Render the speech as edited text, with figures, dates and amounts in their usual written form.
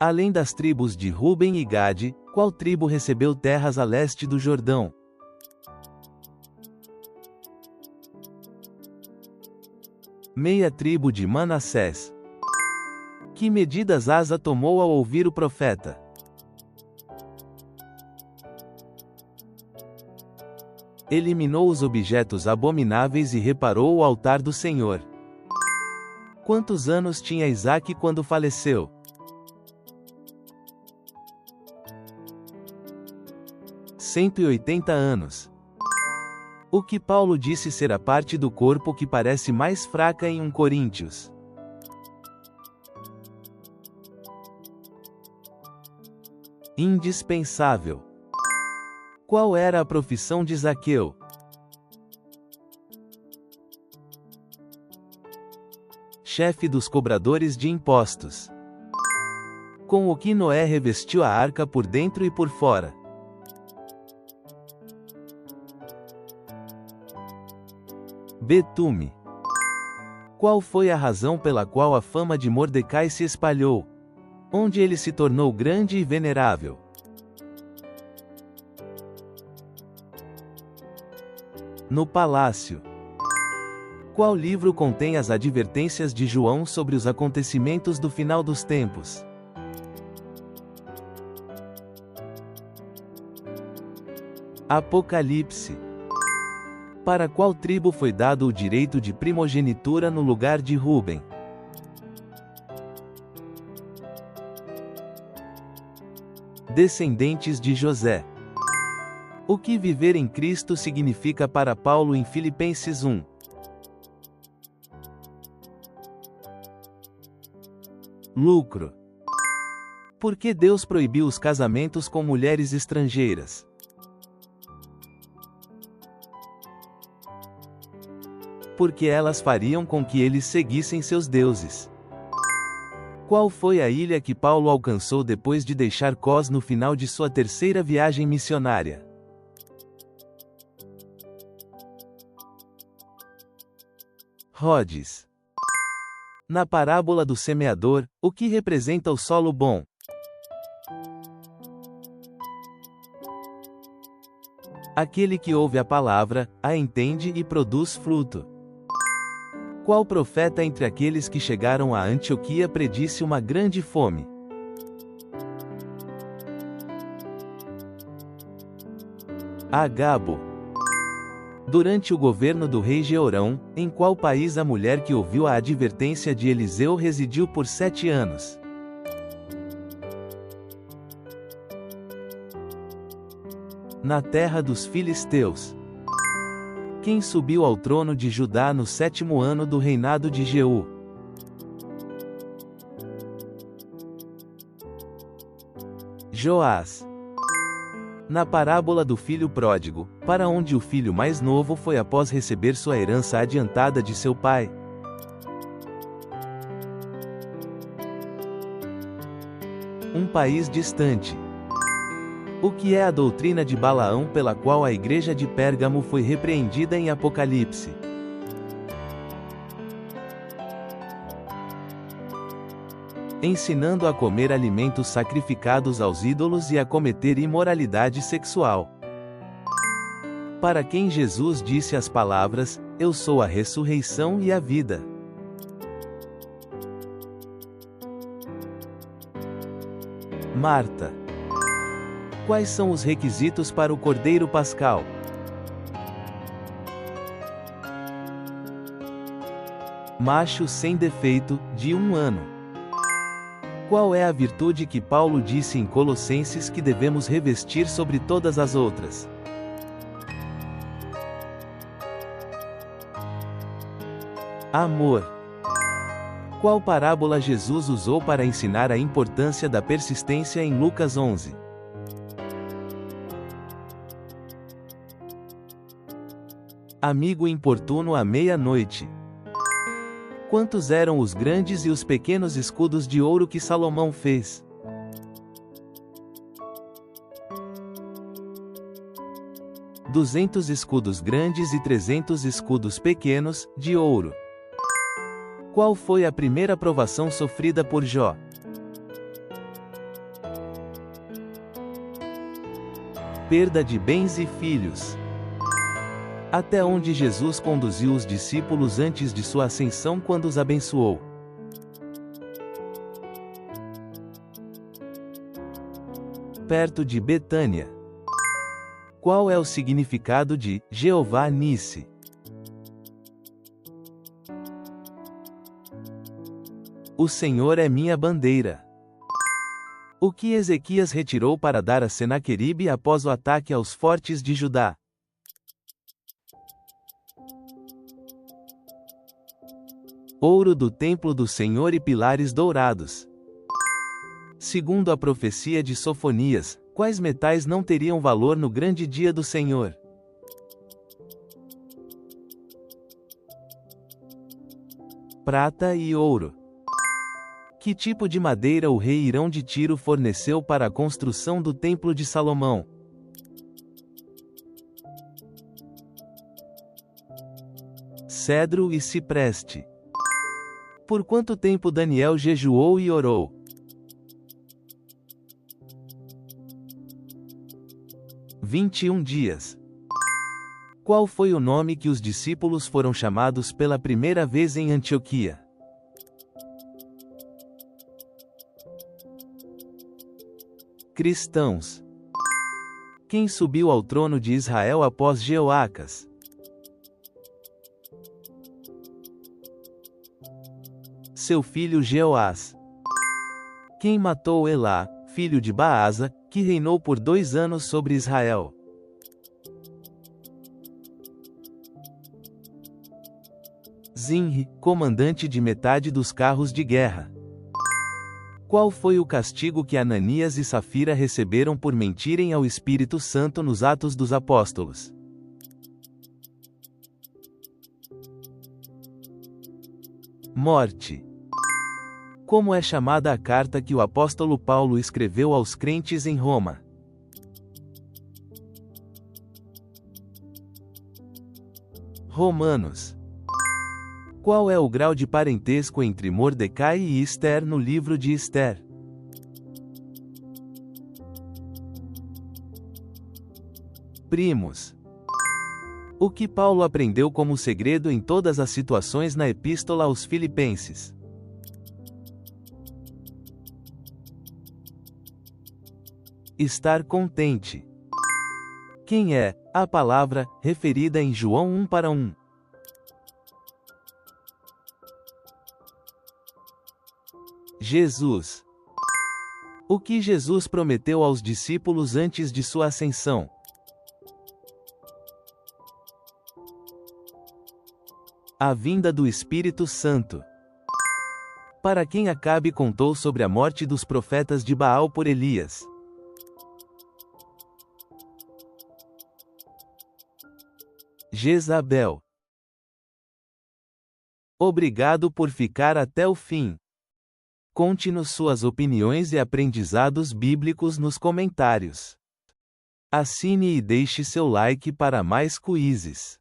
Além das tribos de Ruben e Gade, qual tribo recebeu terras a leste do Jordão? Meia tribo de Manassés. Que medidas Asa tomou ao ouvir o profeta? Eliminou os objetos abomináveis e reparou o altar do Senhor. Quantos anos tinha Isaque quando faleceu? 180 anos. O que Paulo disse ser a parte do corpo que parece mais fraca em 1 Coríntios? Indispensável. Qual era a profissão de Zaqueu? Chefe dos cobradores de impostos. Com o que Noé revestiu a arca por dentro e por fora? Betume. Qual foi a razão pela qual a fama de Mordecai se espalhou? Onde ele se tornou grande e venerável? No palácio. Qual livro contém as advertências de João sobre os acontecimentos do final dos tempos? Apocalipse. Para qual tribo foi dado o direito de primogenitura no lugar de Ruben? Descendentes de José. O que viver em Cristo significa para Paulo em Filipenses 1? Lucro. Por que Deus proibiu os casamentos com mulheres estrangeiras? Porque elas fariam com que eles seguissem seus deuses. Qual foi a ilha que Paulo alcançou depois de deixar Cós no final de sua terceira viagem missionária? Rhodes. Na parábola do semeador, o que representa o solo bom? Aquele que ouve a palavra, a entende e produz fruto. Qual profeta entre aqueles que chegaram a Antioquia predisse uma grande fome? Agabo. Durante o governo do rei Jeorão, em qual país a mulher que ouviu a advertência de Eliseu residiu por 7 anos? Na terra dos filisteus. Quem subiu ao trono de Judá no 7º ano do reinado de Jeú? Joás. Na parábola do filho pródigo, para onde o filho mais novo foi após receber sua herança adiantada de seu pai? Um país distante. O que é a doutrina de Balaão pela qual a igreja de Pérgamo foi repreendida em Apocalipse? Ensinando a comer alimentos sacrificados aos ídolos e a cometer imoralidade sexual. Para quem Jesus disse as palavras: "Eu sou a ressurreição e a vida." Marta. Quais são os requisitos para o Cordeiro Pascal? Macho sem defeito, de 1 ano. Qual é a virtude que Paulo disse em Colossenses que devemos revestir sobre todas as outras? Amor. Qual parábola Jesus usou para ensinar a importância da persistência em Lucas 11? Amigo importuno à meia-noite. Quantos eram os grandes e os pequenos escudos de ouro que Salomão fez? 200 escudos grandes e 300 escudos pequenos, de ouro. Qual foi a primeira provação sofrida por Jó? Perda de bens e filhos. Até onde Jesus conduziu os discípulos antes de sua ascensão quando os abençoou. Perto de Betânia. Qual é o significado de Jeová Nissi? O Senhor é minha bandeira. O que Ezequias retirou para dar a Senaqueribe após o ataque aos fortes de Judá? Ouro do templo do Senhor e pilares dourados. Segundo a profecia de Sofonias, quais metais não teriam valor no grande dia do Senhor? Prata e ouro. Que tipo de madeira o rei Irão de Tiro forneceu para a construção do Templo de Salomão? Cedro e cipreste. Por quanto tempo Daniel jejuou e orou? 21 dias. Qual foi o nome que os discípulos foram chamados pela primeira vez em Antioquia? Cristãos. Quem subiu ao trono de Israel após Jeoacas? Seu filho Jeoás. Quem matou Elá, filho de Baasa, que reinou por 2 anos sobre Israel? Zinri, comandante de metade dos carros de guerra. Qual foi o castigo que Ananias e Safira receberam por mentirem ao Espírito Santo nos Atos dos Apóstolos? Morte. Como é chamada a carta que o apóstolo Paulo escreveu aos crentes em Roma? Romanos. Qual é o grau de parentesco entre Mordecai e Esther no livro de Esther? Primos. O que Paulo aprendeu como segredo em todas as situações na Epístola aos Filipenses? Estar contente. Quem é a palavra referida em João 1:1? Jesus. O que Jesus prometeu aos discípulos antes de sua ascensão? A vinda do Espírito Santo. Para quem Acabe contou sobre a morte dos profetas de Baal por Elias? Jezabel. Obrigado por ficar até o fim. Conte-nos suas opiniões e aprendizados bíblicos nos comentários. Assine e deixe seu like para mais quizzes.